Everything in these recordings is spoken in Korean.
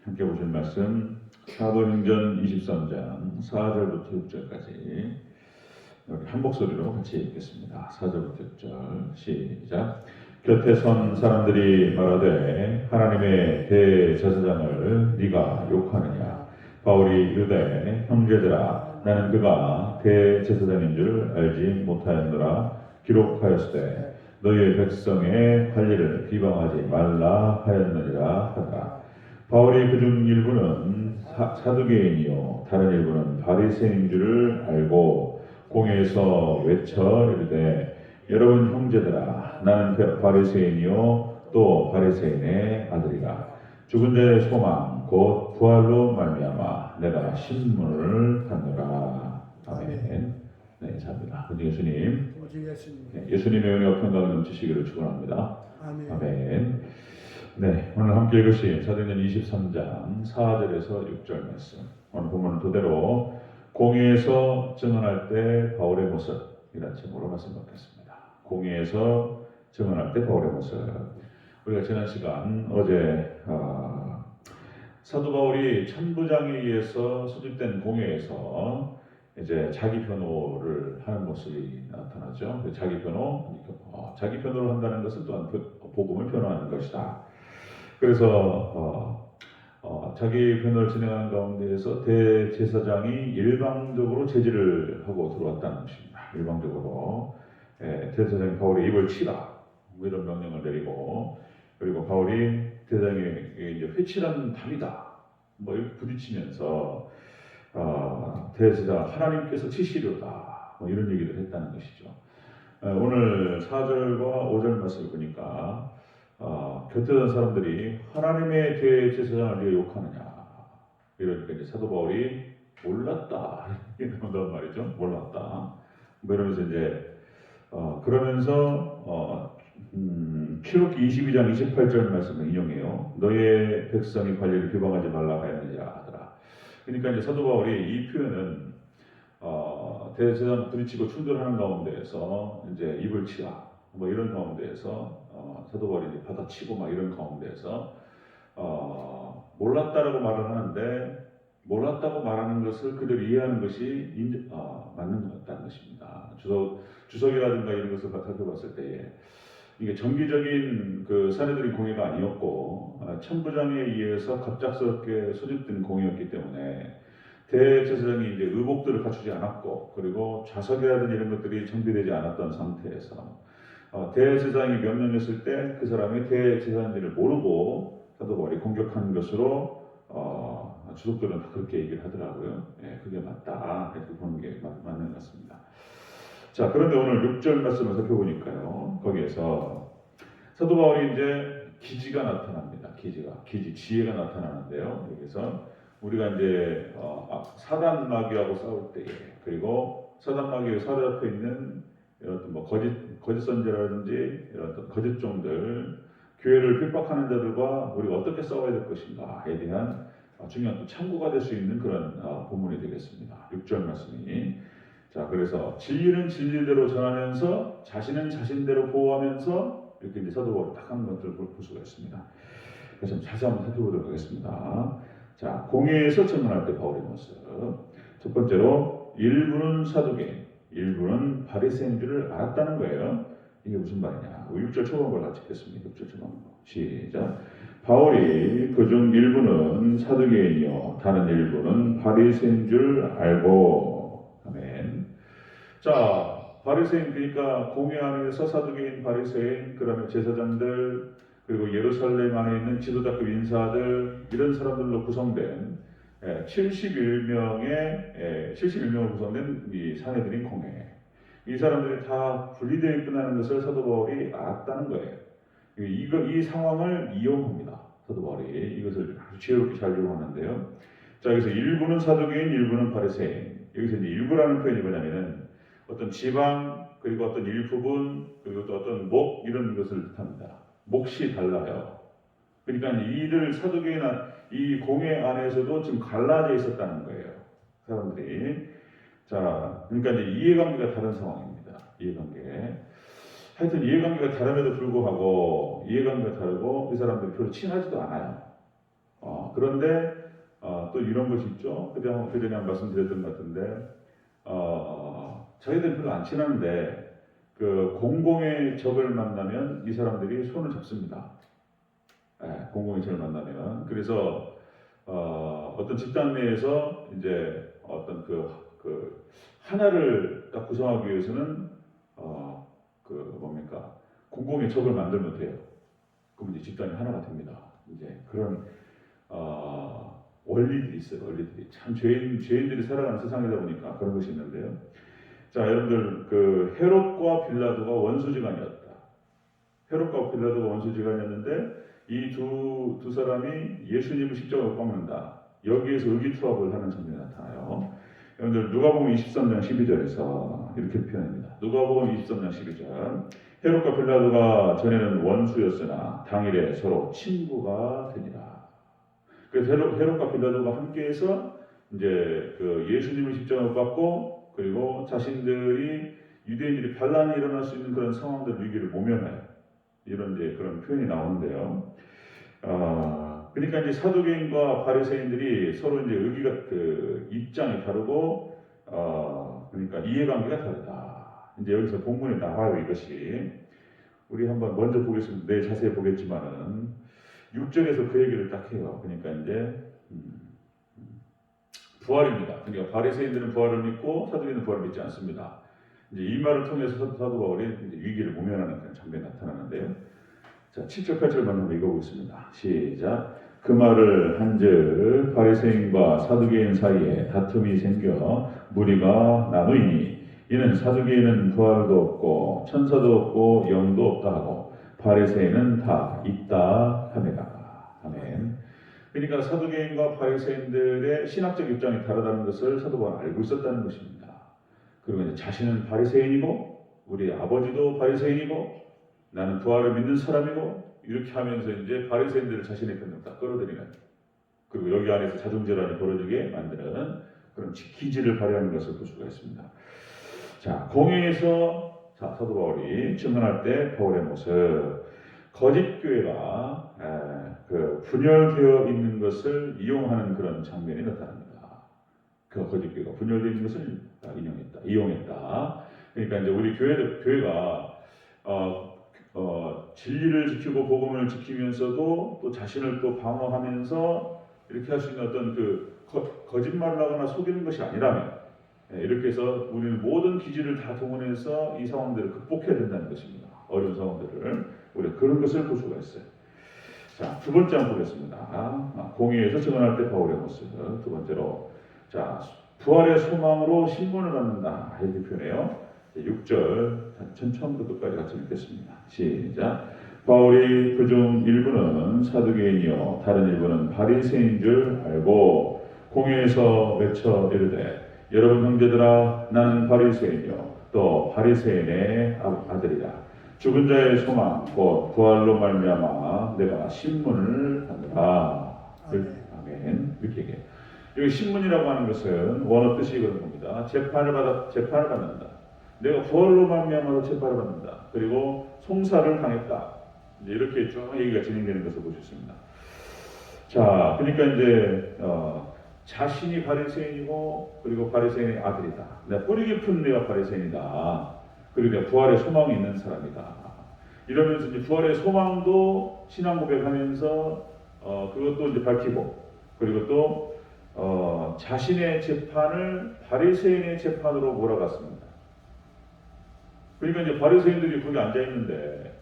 함께 보실 말씀 사도행전 23장 4절부터 6절까지 우리 한 목소리로 같이 읽겠습니다. 4절부터 6절 시작. 곁에 선 사람들이 말하되 하나님의 대제사장을 네가 욕하느냐. 바울이 이르되 형제들아 나는 그가 대제사장인 줄 알지 못하였노라. 기록하였으되 너희의 백성의 관리를 비방하지 말라 하였느니라 하더라. 바울이 그중 일부는 사두개인이요 다른 일부는 바리새인인 줄을 알고 공회에서 외쳐 이르되 여러분 형제들아 나는 바리새인이요 또 바리새인의 아들이라. 죽은 자의 소망 곧 부활로 말미암아 내가 신문을 받노라. 아멘. 네, 감사합니다. 우리 예수님, 예수님의 은혜와 평강을 넘치시기를 축원합니다. 아멘. 네, 오늘 함께 읽으신 사도행전 23장 4절에서 6절 말씀. 오늘 본문은 그대로 공회에서 증언할 때 바울의 모습이라는 제목으로 말씀 받겠습니다. 공회에서 증언할 때 바울의 모습. 우리가 지난 시간 어제 사도 바울이 천부장에 의해서 소집된 공회에서 이제 자기 변호를 하는 모습이 나타나죠. 자기 변호를 한다는 것은 또한 복음을 변호하는 것이다. 그래서 자기 변호를 진행하는 가운데에서 대제사장이 일방적으로 제지를 하고 들어왔다는 것입니다. 일방적으로 대제사장이 바울의 입을 치라 뭐 이런 명령을 내리고, 그리고 바울이 대제사장에게 이제 회칠한 답이다 뭐 이렇게 부딪히면서 대제사장 하나님께서 치시려다 뭐 이런 얘기를 했다는 것이죠. 오늘 4절과 5절 말씀을 보니까 곁에 선 사람들이 하나님의 대제사장을 네가 욕하느냐, 이러니까 이제 사도 바울이 몰랐다 이런단 말이죠. 몰랐다 뭐 이러면서 이제 그러면서 출애굽기 22장 28절 말씀을 인용해요. 너의 백성이 관리를 비방하지 말라 하였느니라 하더라. 그러니까 이제 사도 바울이 이 표현은 대제사장 부딪히고 충돌하는 가운데에서 이제 입을 치라 뭐 이런 가운데에서 사도 바울이 이제 받아치고 막 이런 가운데에서 몰랐다라고 말을 하는데, 몰랐다고 말하는 것을 그대로 이해하는 것이 맞는 것 같다는 것입니다. 주석이라든가 이런 것을 살펴봤을 때에 이게 정기적인 그 사내들인 공회가 아니었고 천부장에 의해서 갑작스럽게 소집된 공회였기 때문에 대제사장이 이제 의복들을 갖추지 않았고, 그리고 좌석이라든지 이런 것들이 정비되지 않았던 상태에서 대제사장이 명령했을 때 그 사람이 대제사장인지를 모르고 사도 바울이 공격한 것으로 주석들은 그렇게 얘기를 하더라고요. 그게 맞다 이렇게 보는 게 맞는 것 같습니다. 자, 그런데 오늘 6절 말씀을 살펴보니까요, 거기에서 사도 바울이 이제 기지가 나타납니다. 지혜가 나타나는데요. 여기서 우리가 이제 사단 마귀하고 싸울 때에, 그리고 사단 마귀에 사로잡혀 있는 이런 뭐 거짓 선지라든지 이런 거짓 종들, 교회를 핍박하는 자들과 우리가 어떻게 싸워야 될 것인가에 대한 중요한 참고가 될 수 있는 그런 본문이 되겠습니다. 6절 말씀이. 자, 그래서 진리는 진리대로 전하면서 자신은 자신대로 보호하면서 이렇게 이제 사도 바울이 딱 하는 것들을 볼 수가 있습니다. 그래서 자세히 한번 살펴보도록 하겠습니다. 자, 공회에서 증언할 때 바울의 모습. 첫 번째로 일부는 사두개인, 일부는 바리새인 줄을 알았다는 거예요. 이게 무슨 말이냐? 6절 초반부를 같이 읽겠습니다. 6절 초반부 시작. 바울이 그중 일부는 사두개인이요 다른 일부는 바리새인 줄 알고. 아멘. 자, 바리새인, 그러니까 공회 안에서 사두개인, 바리새인, 그다음에 제사장들, 그리고 예루살렘 안에 있는 지도자급 인사들, 이런 사람들로 구성된 71명으로 구성된 이 사내들인 공회. 이 사람들이 다 분리되어 있다는 것을 사도 바울이 알았다는 거예요. 이 상황을 이용합니다. 사도 바울이 이것을 아주 지혜롭게 잘 이용하는데요. 자, 여기서 일부는 사두개인, 일부는 바리새인. 여기서 이제 일부라는 표현이 뭐냐면은 어떤 지방, 그리고 어떤 일부분, 그리고 또 어떤 목, 이런 것을 뜻합니다. 몫이 달라요. 그러니까 이들 사두개인 이 공회 안에서도 지금 갈라져 있었다는 거예요. 사람들이. 자, 그러니까 이제 이해관계가 다른 상황입니다. 하여튼 이해관계가 다름에도 불구하고 이해관계가 다르고 이 사람들이 별로 친하지도 않아요. 그런데 또 이런 것이 있죠. 그전에 한번 말씀드렸던 것 같은데 자기들은 별로 안 친한데 그 공공의 적을 만나면 이 사람들이 손을 잡습니다. 공공의 적을 만나면. 그래서 어떤 집단 내에서 이제 어떤 그 하나를 딱 구성하기 위해서는 뭡니까? 공공의 적을 만들면 돼요. 그럼 이제 집단이 하나가 됩니다. 이제 그런 원리들이 있어요. 원리들이 참 죄인들이 살아가는 세상이다 보니까 그런 것이 있는데요. 자, 여러분들 그 헤롯과 빌라도가 원수지간이었다. 헤롯과 빌라도가 원수지간이었는데 이 두 사람이 예수님을 십자가에 못 박는다. 여기에서 의기투합을 하는 장면이 나타나요. 여러분들 누가복음 23장 12절에서 이렇게 표현합니다. 누가복음 23장 12절. 헤롯과 빌라도가 전에는 원수였으나 당일에 서로 친구가 되니라. 그래서 헤롯과 빌라도가 함께해서 이제 그 예수님을 십자가에 못 박고 그리고 자신들이 유대인들이 반란이 일어날 수 있는 그런 상황들 위기를 모면해요. 이런 이제 그런 표현이 나오는데요. 그러니까 이제 사두개인과 바리새인들이 서로 이제 의기가 그 입장이 다르고 그러니까 이해관계가 다르다. 이제 여기서 본문에 나와요. 이것이 우리 한번 먼저 보겠습니다. 내일 자세히 보겠지만은 6절에서 그 얘기를 딱 해요. 그러니까 이제 부활입니다. 그러니까 바리새인들은 부활을 믿고 사두개인은 부활을 믿지 않습니다. 이제 이 말을 통해서 사도 바울이 이제 위기를 모면하는 그런 장면이 나타나는데요. 자, 7절 8절 한번 읽어보겠습니다. 시작. 그 말을 한즉 바리새인과 사두개인 사이에 다툼이 생겨 무리가 나누이니 이는 사두개인은 부활도 없고 천사도 없고 영도 없다 하고 바리새인은 다 있다 하매라. 아멘. 그러니까 사두개인과 바리새인들의 신학적 입장이 다르다는 것을 사도 바울은 알고 있었다는 것입니다. 그리고 이제 자신은 바리새인이고 우리 아버지도 바리새인이고 나는 부활을 믿는 사람이고 이렇게 하면서 이제 바리새인들을 자신의 편으로 딱 끌어들이는 그리고 여기 안에서 자중질환이 벌어지게 만드는 그런 기질을 발휘하는 것을 볼 수가 있습니다. 자, 공회에서 사도 바울이 증언할 때 바울의 모습 거짓 교회가 그 분열되어 있는 것을 이용하는 그런 장면이 나타납니다. 그 거짓 교회가 분열되어 있는 것을 이용했다. 그러니까 이제 우리 교회가 진리를 지키고 복음을 지키면서도 또 자신을 또 방어하면서 이렇게 할 수 있는 어떤 그 거짓말을 하거나 속이는 것이 아니라면 이렇게 해서 우리는 모든 기질을 다 동원해서 이 상황들을 극복해야 된다는 것입니다. 어려운 상황들을 우리가 그런 것을 볼 수가 있어요. 자, 두 번째 한번 보겠습니다. 공의에서 증언할 때 바울의 모습. 두 번째로 자, 부활의 소망으로 신문을 받는다 이렇게 표현해요. 6절 처음부터 끝까지 같이 읽겠습니다. 시작. 바울이 그중 일부는 사두개인이요 다른 일부는 바리새인 줄 알고 공회에서 외쳐 이르되 여러분 형제들아 나는 바리새인이요 또 바리새인의 아들이라 죽은 자의 소망 곧 부활로 말미암아 내가 신문을 받노라. 아멘. 이렇게 얘기해요. 여기 신문이라고 하는 것은 원어 뜻이 그런 겁니다. 재판을 받는다. 내가 부활로 말미암아서 재판을 받는다. 그리고 송사를 당했다. 이제 이렇게 쭉 얘기가 진행되는 것을 볼 수 있습니다. 자, 그러니까 이제 자신이 바리새인이고 그리고 바리새인의 아들이다. 내가 뿌리 깊은 내가 바리새인이다. 그리고 내가 부활의 소망이 있는 사람이다. 이러면서 이제 부활의 소망도 신앙 고백하면서 그것도 이제 밝히고 그리고 또 자신의 재판을 바리새인의 재판으로 몰아갔습니다. 그러니까 이제 바리새인들이 거기 앉아 있는데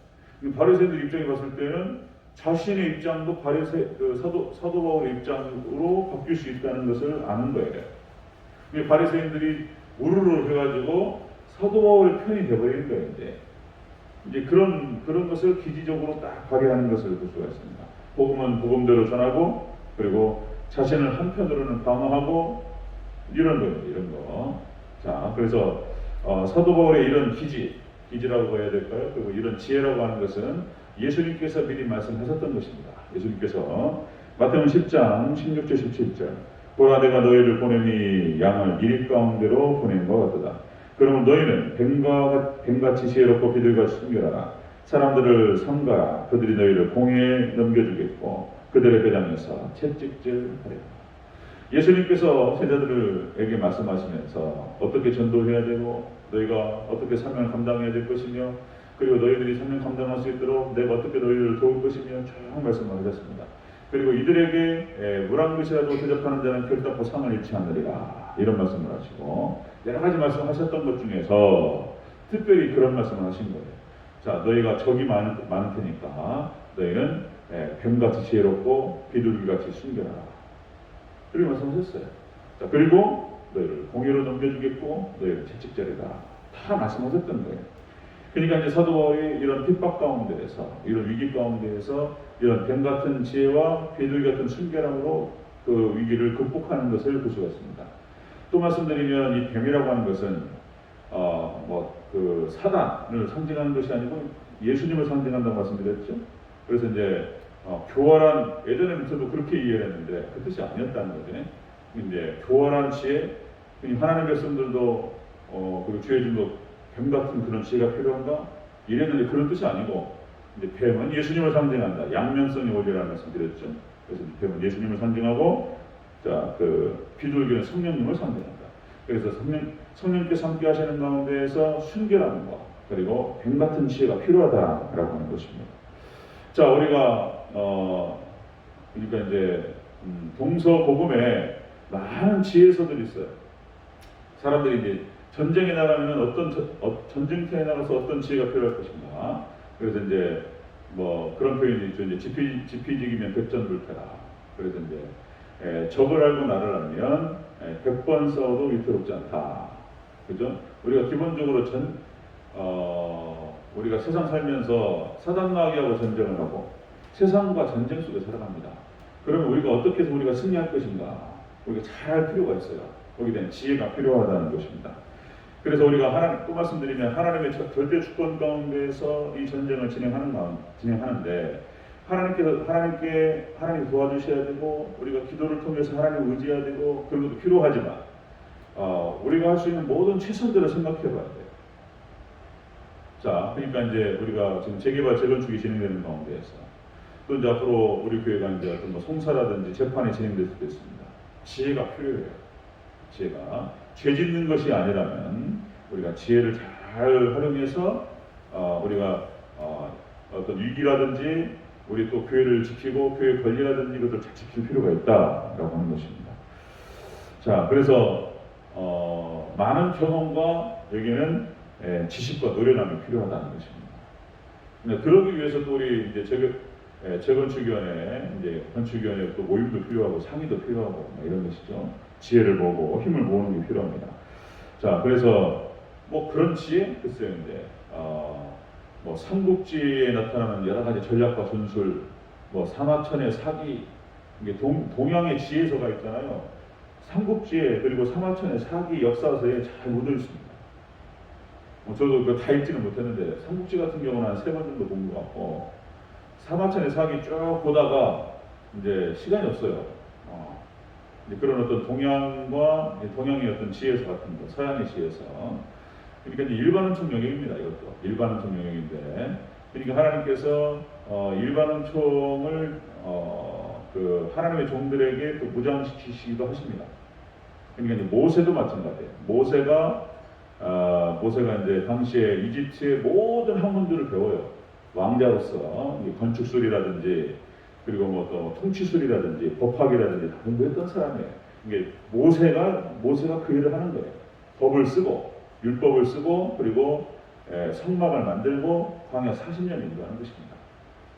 바리새인들 입장에 봤을 때는 자신의 입장도 사도 바울의 입장으로 바뀔 수 있다는 것을 아는 거예요. 바리새인들이 우르르 해가지고 사도 바울의 편이 되어버리는 거예요. 이제 그런 것을 기지적으로 딱 발휘하는 것을 볼 수가 있습니다. 복음은 복음대로 전하고 그리고 자신을 한편으로는 방어하고 이런 거예요. 이런 거. 자, 그래서 사도 바울의 이런 기지라고 해야 될까요? 그리고 이런 지혜라고 하는 것은 예수님께서 미리 말씀하셨던 것입니다. 예수님께서 마태복음 10장 16절 17절 보라 내가 너희를 보내니 양을 이리 가운데로 보낸 것 같도다. 그러면 너희는 뱀같이 지혜롭고 비둘같이 순결하라. 사람들을 삼가라. 그들이 너희를 공회에 넘겨주겠고 그들의 배당에서 채찍질하리라. 예수님께서 제자들에게 말씀하시면서 어떻게 전도해야 되고 너희가 어떻게 사명을 감당해야 될 것이며 그리고 너희들이 사명 감당할 수 있도록 내가 어떻게 너희를 도울 것이며 쭉 말씀을 하셨습니다. 그리고 이들에게 물 한 그릇이라도 대접하는 자는 결단코 상을 잃지 않으리라 이런 말씀을 하시고 여러 가지 말씀하셨던 것 중에서 특별히 그런 말씀을 하신 거예요. 자, 너희가 적이 많을 테니까 너희는 뱀같이 지혜롭고 비둘기같이 순결하라. 그렇게 말씀하셨어요. 자, 그리고 너희를 공의로 넘겨주겠고 너희를 채찍질이다. 다 말씀하셨던 거예요. 그러니까 이제 사도 바울이 이런 핍박 가운데에서 이런 위기 가운데에서 이런 뱀 같은 지혜와 비둘기 같은 순결함으로 그 위기를 극복하는 것을 볼 수가 있습니다. 또 말씀드리면 이 뱀이라고 하는 것은 그 사단을 상징하는 것이 아니고 예수님을 상징한다고 말씀드렸죠. 그래서 이제 교활한 예전에는 저도 그렇게 이해를 했는데 그 뜻이 아니었다는 거죠. 이제 교활한 지혜, 하나님의 백성들도 그리고 죄진도 뱀 같은 그런 지혜가 필요한가? 이랬는데 그런 뜻이 아니고 이제 뱀은 예수님을 상징한다. 양면성의 원리라는 말씀드렸죠. 그래서 뱀은 예수님을 상징하고 자, 그 비둘기는 성령님을 상징한다. 그래서 성령께서 함께 하시는 가운데에서 순결함과 그리고 뱀 같은 지혜가 필요하다라고 하는 것입니다. 자, 우리가 그러니까 이제 동서복음에 많은 지혜서들이 있어요. 사람들이 이제 전쟁에 나가면 전쟁터에 나가서 어떤 지혜가 필요할 것인가. 그래서 이제 그런 표현이 있죠. 이제 지피지기면 백전불패라. 그래서 이제 적을 알고 나를 알면 100번 싸워도 위태롭지 않다. 그죠? 우리가 기본적으로 우리가 세상 살면서 사단 마귀하고 전쟁을 하고 세상과 전쟁 속에 살아갑니다. 그러면 우리가 어떻게 해서 우리가 승리할 것인가? 우리가 잘 할 필요가 있어요. 거기에 대한 지혜가 필요하다는 것입니다. 그래서 우리가 또 말씀드리면 하나님의 절대 주권 가운데서 이 전쟁을 진행하는데 하나님 도와주셔야 되고 우리가 기도를 통해서 하나님을 의지해야 되고 그런 것도 필요하지만 우리가 할 수 있는 모든 최선들을 생각해 봐야 돼요. 자, 그러니까 이제 우리가 지금 재개발 재건축이 진행되는 가운데에서 또 이제 앞으로 우리 교회가 이제 어떤 송사라든지 재판이 진행될 수도 있습니다. 지혜가 필요해요. 지혜가 죄 짓는 것이 아니라면 우리가 지혜를 잘 활용해서 우리가 어떤 위기라든지 우리 또 교회를 지키고 교회 권리라든지 이것을 잘 지킬 필요가 있다라고 하는 것입니다. 자, 그래서 많은 경험과 여기는 지식과 노련함이 필요하다는 것입니다. 그러기 위해서 또 우리 이제 재건축위원회, 이제 건축위원회 또 모임도 필요하고 상의도 필요하고 이런 것이죠. 지혜를 모으고 힘을 모으는 게 필요합니다. 자, 그래서 그런 지혜, 글쎄요, 이제 삼국지에 나타나는 여러 가지 전략과 전술, 사마천의 사기, 이게 동양의 지혜서가 있잖아요. 삼국지에 그리고 사마천의 사기 역사서에 잘 묻어 있습니다. 저도 그거 다 읽지는 못했는데 삼국지 같은 경우는 한 3번 정도 본 것 같고 사마천의 사기 쭉 보다가 이제 시간이 없어요. 그런 어떤 동양의 어떤 지혜서 같은 거, 서양의 지혜서. 그러니까 이제 일반은총 영역입니다. 이것도 일반은총 영역인데, 그러니까 하나님께서 일반은총을 그 하나님의 종들에게 또 무장시키시기도 하십니다. 그러니까 이제 모세도 마찬가지예요. 모세가 이제 당시에 이집트의 모든 학문들을 배워요. 왕자로서 건축술이라든지 그리고 또 통치술이라든지 법학이라든지 다 공부했던 사람이에요. 이게 모세가 그 일을 하는 거예요. 법을 쓰고 율법을 쓰고 그리고 성막을 만들고 광야 40년 인도하는 것입니다.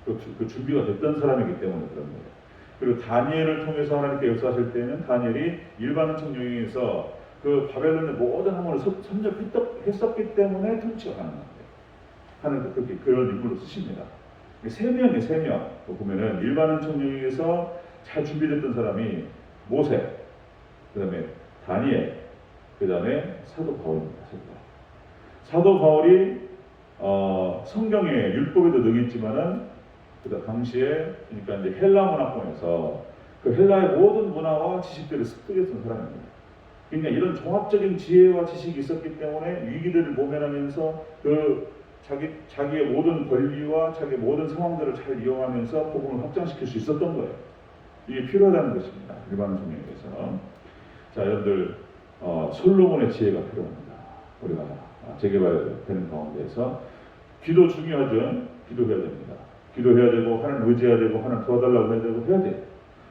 그 준비가 됐던 사람이기 때문에 그런 거예요. 그리고 다니엘을 통해서 하나님께 역사하실 때는 다니엘이 일반은총 영역에서 그 바벨론의 모든 학문을 선접했었기 때문에 통치가 가능한 거예요. 하나님도 그렇게 그런 인물로 쓰십니다. 3명 보면은 일반은총 영역에서 잘 준비됐던 사람이 모세, 그 다음에 다니엘, 그 다음에 사도 바울입니다. 사도 바울이 성경의 율법에도 능했지만은 그 당시에 그러니까 이제 헬라 문화권에서 그 헬라의 모든 문화와 지식들을 습득했던 사람입니다. 그러니까 이런 종합적인 지혜와 지식이 있었기 때문에 위기들을 모면하면서 그 자기의 모든 권리와 자기의 모든 상황들을 잘 이용하면서 복음을 확장시킬 수 있었던 거예요. 이게 필요하다는 것입니다. 일반 성경에서. 자, 여러분들 솔로몬의 지혜가 필요합니다. 우리가 재개발되는 가운데서 기도 중요하죠. 기도해야 됩니다. 기도해야 되고 하나님 의지해야 되고 하나님 도와달라고 해야 되고 해야 돼요.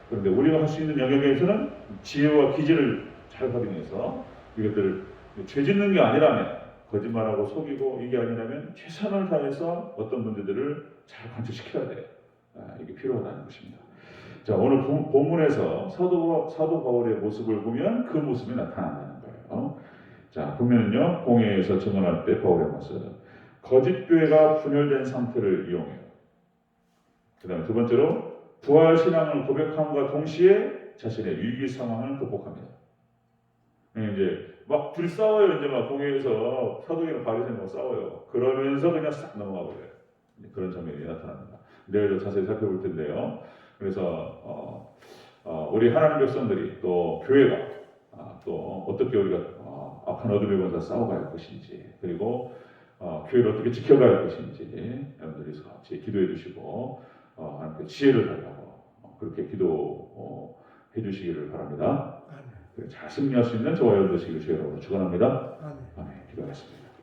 그런데 우리가 할 수 있는 영역에서는 지혜와 기질을 잘 활용해서 이것들 죄 짓는 게 아니라면 거짓말하고 속이고 이게 아니라면 최선을 다해서 어떤 문제들을 잘 관철시켜야 돼요. 이게 필요하다는 것입니다. 자, 오늘 본문에서 사도 바울의 모습을 보면 그 모습이 나타난다는 거예요. 자, 보면은요, 공회에서 증언할 때 바울의 모습, 거짓 교회가 분열된 상태를 이용해요. 그다음에 두 번째로 부활 신앙을 고백함과 동시에 자신의 위기 상황을 극복합니다. 이제 막 둘이 싸워요. 이제 막 공회에서 사도계랑 바리새인 막 싸워요. 그러면서 그냥 싹 넘어가 버려요. 그런 장면이 나타납니다. 내일 더 자세히 살펴볼 텐데요. 그래서 우리 하나님 백성들이 또 교회가 또 어떻게 우리가 악한 어둠의 권사 싸워가야 할 것인지, 그리고 교회를 어떻게 지켜가야 할 것인지 여러분들이 같이 기도해 주시고 하나님께 지혜를 달라고 그렇게 기도해 주시기를 바랍니다. 잘 승리할 수 있는 저와 여러분 되시기를 주의 이름으로 축원합니다. 아멘. 기도하겠습니다.